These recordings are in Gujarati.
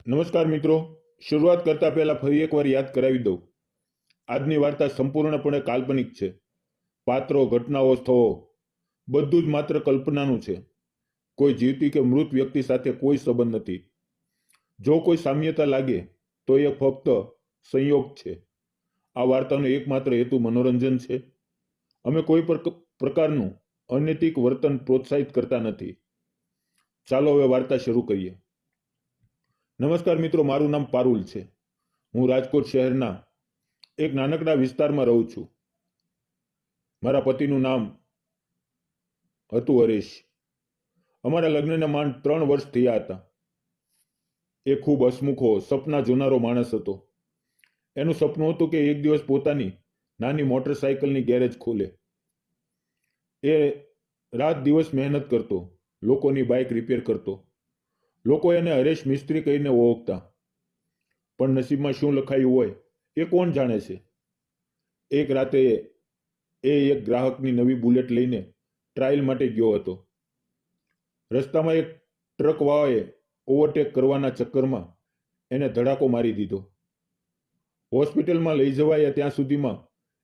નમસ્કાર મિત્રો. શરૂઆત કરતા પહેલા ફરી એકવાર યાદ કરાવી દઉં. આજની વાર્તા સંપૂર્ણપણે કાલ્પનિક છે. પાત્રો, ઘટનાઓ, સ્થળો બધું જ માત્ર કલ્પનાનું છે. કોઈ જીવતી કે મૃત વ્યક્તિ સાથે કોઈ સંબંધ નથી. જો કોઈ સામ્યતા લાગે તો એ ફક્ત સંયોગ છે. આ વાર્તાનો એકમાત્ર હેતુ મનોરંજન છે. અમે કોઈ પ્રકારનું અનૈતિક વર્તન પ્રોત્સાહિત કરતા નથી. ચાલો હવે વાર્તા શરૂ કરીએ. નમસ્કાર મિત્રો, મારું નામ પારુલ છે. હું રાજકોટ શહેરના એક નાનકડા વિસ્તારમાં રહું છું. મારા પતિનું નામ હતું હરેશ. અમારા લગ્નને માંડ 3 વર્ષ થયા હતા. એ ખૂબ હસમુખો, સપના જોનારો માણસ હતો. એનું સપનું હતું કે એક દિવસ પોતાની નાની મોટરસાયકલની ગેરેજ ખોલે. એ રાત દિવસ મહેનત કરતો, લોકોની બાઇક રિપેર કરતો. લોકો એને હરેશ મિસ્ત્રી કહીને ઓળખતા. પણ નસીબમાં શું લખાયું હોય એ કોણ જાણે છે. એક રાતે એ એક ગ્રાહકની નવી બુલેટ લઈને ટ્રાયલ માટે ગયો હતો. રસ્તામાં એક ટ્રકવાળાએ ઓવરટેક કરવાના ચક્કરમાં એને ધડાકો મારી દીધો. હોસ્પિટલમાં લઈ જવાયા ત્યાં સુધીમાં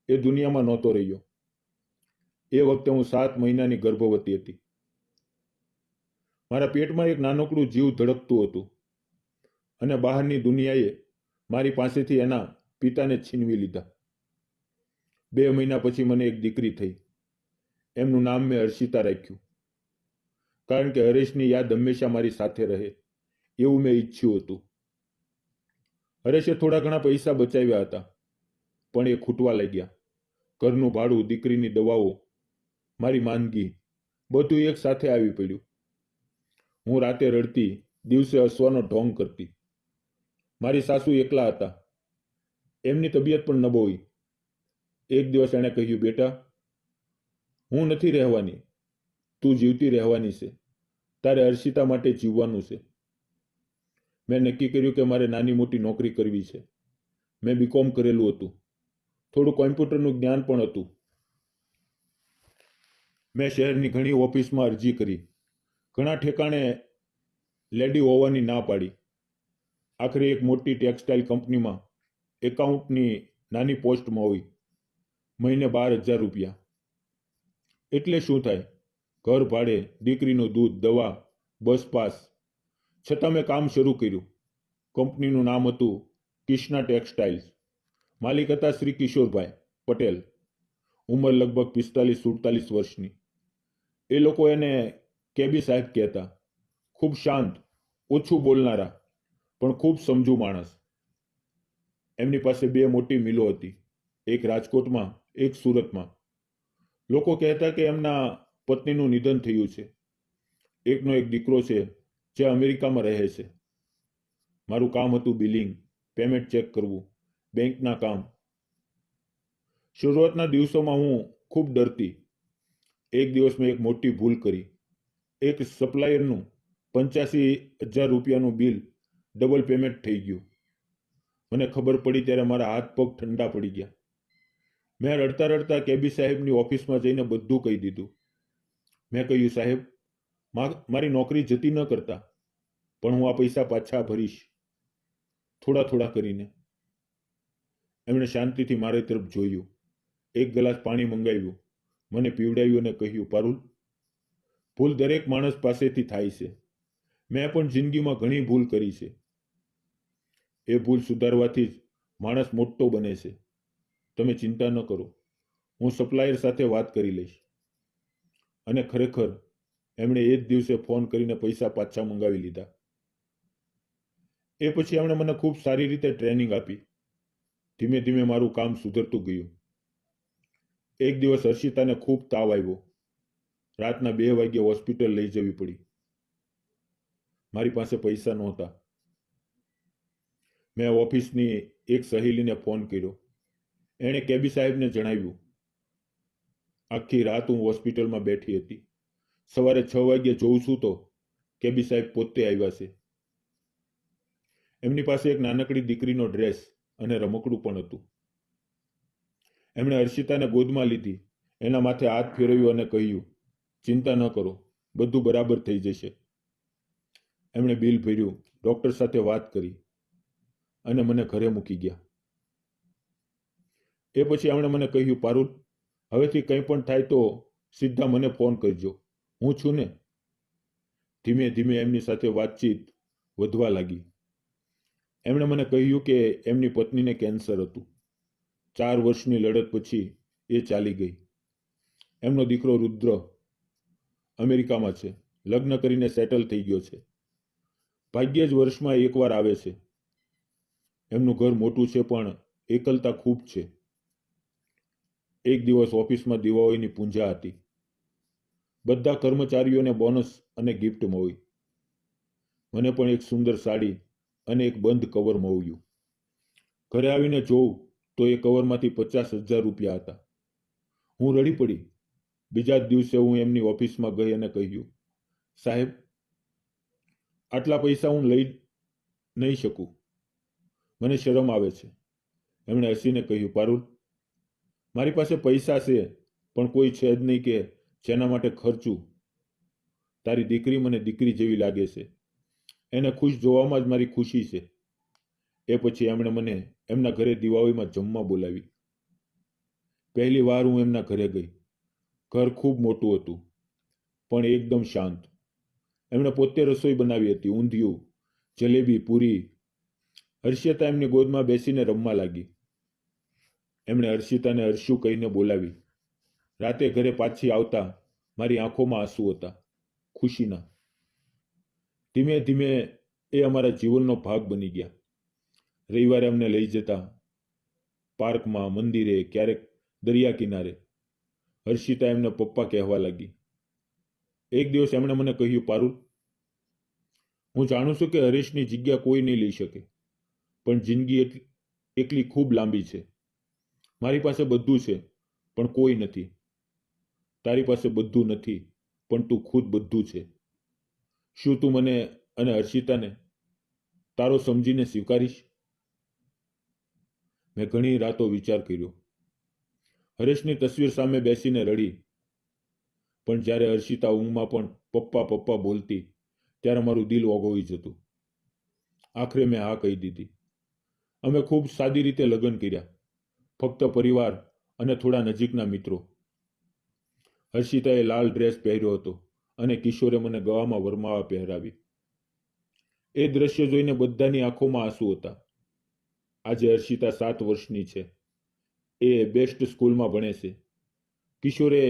એ દુનિયામાં નહોતો રહ્યો. એ વખતે હું 7 મહિનાની ગર્ભવતી હતી. મારા પેટમાં એક નાનકડું જીવ ધડકતું હતું અને બહારની દુનિયાએ મારી પાસેથી એના પિતાને છીનવી લીધા. 2 મહિના પછી મને એક દીકરી થઈ. એમનું નામ મેં હર્ષિતા રાખ્યું, કારણ કે હરેશની યાદ હંમેશા મારી સાથે રહે એવું મેં ઈચ્છ્યું હતું. હરેશે થોડા ઘણા પૈસા બચાવ્યા હતા, પણ એ ખૂટવા લાગ્યા. ઘરનું ભાડું, દીકરીની દવાઓ, મારી માંદગી, બધું એક સાથે આવી પડ્યું. હું રાતે રડતી, દિવસે હસવાનો ઢોંગ કરતી. મારી સાસુ એકલા હતા. એમની તબિયત પણ નબળી. એક દિવસ એણે કહ્યું, બેટા, હું નથી રહેવાની, તું જીવતી રહેવાની છે. તારે હર્ષિતા માટે જીવવાનું છે. મેં નક્કી કર્યું કે મારે નાની મોટી નોકરી કરવી છે. મેં બીકોમ કરેલું હતું. થોડું કોમ્પ્યુટરનું જ્ઞાન પણ હતું. મેં શહેરની ઘણી ઓફિસમાં અરજી કરી. ઘણા ઠેકાણે લેડી હોવાની ના પાડી. આખરે એક મોટી ટેક્સટાઇલ કંપનીમાં એકાઉન્ટની નાની પોસ્ટમાં હોય. મહિને 12,000 રૂપિયા. એટલે શું થાય? ઘર ભાડે, દીકરીનું દૂધ, દવા, બસ પાસ. છતાં મેં કામ શરૂ કર્યું. કંપનીનું નામ હતું કિષ્ના ટેક્સટાઇલ્સ. માલિક હતા શ્રી કિશોરભાઈ પટેલ. ઉંમર લગભગ 45-47 વર્ષની. એ લોકો એને કેબી સાહેબ કહેતા. ખૂબ શાંત, ઓછું બોલનારા, પણ ખૂબ સમજુ માણસ. એમની પાસે 2 મોટી મિલો હતી, એક રાજકોટમાં, એક સુરતમાં. લોકો કહેતા કે એમના પત્નીનું નિધન થયું છે. એકનો એક દીકરો છે જે અમેરિકામાં રહે છે. મારું કામ હતું બિલિંગ, પેમેન્ટ ચેક કરવું, બેંકના કામ. શરૂઆતના દિવસોમાં હું ખૂબ ડરતી. એક દિવસ મેં એક મોટી ભૂલ કરી. એક સપ્લાયરનું 85,000 રૂપિયાનું બિલ ડબલ પેમેન્ટ થઈ ગયું. મને ખબર પડી ત્યારે મારા હાથ પગ ઠંડા પડી ગયા. મેં રડતા રડતા કેબી સાહેબની ઓફિસમાં જઈને બધું કહી દીધું. મેં કહ્યું, સાહેબ, મારી નોકરી જતી ન કરતા, પણ હું આ પૈસા પાછા ભરીશ, થોડા થોડા કરીને. એમણે શાંતિથી મારી તરફ જોયું, એક ગ્લાસ પાણી મંગાવ્યું, મને પીવડાવ્યું અને કહ્યું, પારુલ, ભૂલ દરેક માણસ પાસેથી થાય છે. મેં પણ જિંદગીમાં ઘણી ભૂલ કરી છે. એ ભૂલ સુધારવાથી જ માણસ મોટો બને છે. તમે ચિંતા ન કરો, હું સપ્લાયર સાથે વાત કરી લઈશ. અને ખરેખર એમણે એ જ દિવસે ફોન કરીને પૈસા પાછા મંગાવી લીધા. એ પછી એમણે મને ખૂબ સારી રીતે ટ્રેનિંગ આપી. ધીમે ધીમે મારું કામ સુધરતું ગયું. એક દિવસ હર્ષિતાને ખૂબ તાવ આવ્યો. રાતના 2 વાગ્યે હોસ્પિટલ લઈ જવી પડી. મારી પાસે પૈસા નહોતા. મેં ઓફિસની એક સહેલીને ફોન કર્યો. એણે કેબી સાહેબને જણાવ્યું. આખી રાત હું હોસ્પિટલમાં બેઠી હતી. સવારે 6 વાગ્યે જોઉં છું તો કેબી સાહેબ પોતે આવ્યા છે. એમની પાસે એક નાનકડી દીકરીનો ડ્રેસ અને રમકડું પણ હતું. એમણે હર્ષિતાને ગોદમાં લીધી, એના માથે હાથ ફેરવ્યો અને કહ્યું, ચિંતા ન કરો, બધું બરાબર થઈ જશે. એમણે બિલ ભર્યું, ડૉક્ટર સાથે વાત કરી અને મને ઘરે મૂકી ગયા. એ પછી એમણે મને કહ્યું, પારુલ, હવેથી કંઈ પણ થાય તો સીધા મને ફોન કરજો, હું છું ને. ધીમે ધીમે એમની સાથે વાતચીત વધવા લાગી. એમણે મને કહ્યું કે એમની પત્નીને કેન્સર હતું. 4 વર્ષની લડત પછી એ ચાલી ગઈ. એમનો દીકરો રુદ્ર અમેરિકામાં છે, લગ્ન કરીને સેટલ થઈ ગયો છે. ભાગ્યે જ વર્ષમાં એકવાર આવે છે. એમનું ઘર મોટું છે પણ એકલતા ખૂબ છે. એક દિવસ ઓફિસમાં દિવાળીની પૂજા હતી. બધા કર્મચારીઓને બોનસ અને ગિફ્ટ મળી. મને પણ એક સુંદર સાડી અને એક બંધ કવર મળ્યું. ઘરે આવીને જોઉં તો એ કવરમાંથી 50,000 રૂપિયા હતા. હું રડી પડી. બીજા જ દિવસે હું એમની ઓફિસમાં ગઈ અને કહ્યું, સાહેબ, આટલા પૈસા હું લઈ નહીં શકું, મને શરમ આવે છે. એમણે હસીને કહ્યું, પારુલ, મારી પાસે પૈસા છે પણ કોઈ છે જ નહીં કે જેના માટે ખર્ચું. તારી દીકરી મને દીકરી જેવી લાગે છે. એને ખુશ જોવામાં જ મારી ખુશી છે. એ પછી એમણે મને એમના ઘરે દિવાળીમાં જમવા બોલાવી. પહેલી વાર હું એમના ઘરે ગઈ. ઘર ખૂબ મોટું હતું પણ એકદમ શાંત. એમણે પોતે રસોઈ બનાવી હતી. ઊંધિયું, જલેબી, પૂરી. હર્ષિતા એમની ગોદમાં બેસીને રમવા લાગી. એમણે હર્ષિતાને હર્ષુ કહીને બોલાવી. રાતે ઘરે પાછી આવતા મારી આંખોમાં આંસુ હતા, ખુશીના. ધીમે ધીમે એ અમારા જીવનનો ભાગ બની ગયા. રવિવારે અમને લઈ જતા પાર્કમાં, મંદિરે, ક્યારેક દરિયા કિનારે. હર્ષિતા એમને પપ્પા કહેવા લાગી. એક દિવસ એમણે મને કહ્યું, પારુલ, હું જાણું છું કે હરેશની જગ્યા કોઈ નહીં લઈ શકે, પણ જિંદગી એકલી ખૂબ લાંબી છે. મારી પાસે બધું છે પણ કોઈ નથી. તારી પાસે બધું નથી પણ તું ખુદ બધું છે. શું તું મને અને હર્ષિતાને તારો સમજીને સ્વીકારીશ? મેં ઘણી રાતો વિચાર કર્યો. હરેશની તસવીર સામે બેસીને રડી. પણ જ્યારે હર્ષિતા ઊંઘમાં પણ પપ્પા પપ્પા બોલતી ત્યારે મારું દિલ ઓગળી જતું. આખરે મેં હા કહી દીધી. અમે ખૂબ સાદી રીતે લગ્ન કર્યા, ફક્ત પરિવાર અને થોડા નજીકના મિત્રો. હર્ષિતાએ લાલ ડ્રેસ પહેર્યો હતો અને કિશોરે મને ગળામાં વરમાળા પહેરાવી. એ દ્રશ્ય જોઈને બધાની આંખોમાં આંસુ હતા. આજે હર્ષિતા 7 વર્ષની છે. એ બેસ્ટ સ્કૂલમાં ભણે છે. કિશોરે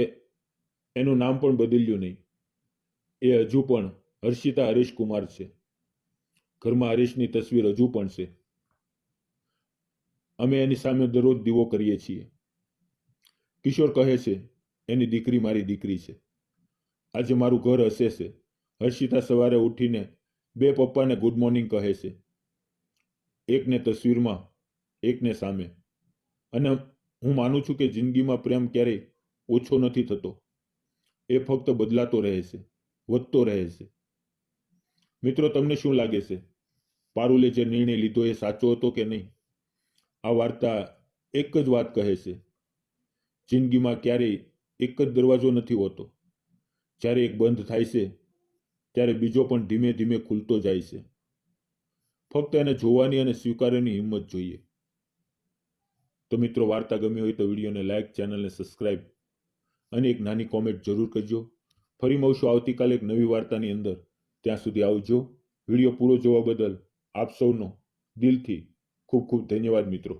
એનું નામ પણ બદલ્યું નહીં. એ હજુ પણ હર્ષિતા હરેશ કુમાર છે. ઘરમાં હરેશની તસવીર હજુ પણ છે. અમે એની સામે દરરોજ દીવો કરીએ છીએ. કિશોર કહે છે એની દીકરી મારી દીકરી છે. આજે મારું ઘર હસે છે. હર્ષિતા સવારે ઉઠીને 2 પપ્પાને ગુડ મોર્નિંગ કહે છે. એકને તસવીરમાં, એકને સામે. અને હું માનું છું કે જિંદગીમાં પ્રેમ ક્યારેય ઓછો નથી થતો. એ ફક્ત બદલાતો રહે છે, વધતો રહે છે. મિત્રો, તમને શું લાગે છે? પારુલે જે નિર્ણય લીધો એ સાચો હતો કે નહીં? આ વાર્તા એક જ વાત કહે છે. જિંદગીમાં ક્યારેય એક જ દરવાજો નથી હોતો. જ્યારે એક બંધ થાય છે ત્યારે બીજો પણ ધીમે ધીમે ખુલતો જાય છે. ફક્ત એને જોવાની અને સ્વીકારવાની હિંમત જોઈએ. તો મિત્રો, વાર્તા ગમી હોય તો વિડીયોને લાઈક, ચેનલને સબસ્ક્રાઈબ અને એક નાની કોમેન્ટ જરૂર કરજો. ફરી મળશું આવતીકાલે એક નવી વાર્તાની અંદર. ત્યાં સુધી આવજો. વિડીયો પૂરો જોવા બદલ આપ સૌનો દિલથી ખૂબ ખૂબ ધન્યવાદ મિત્રો.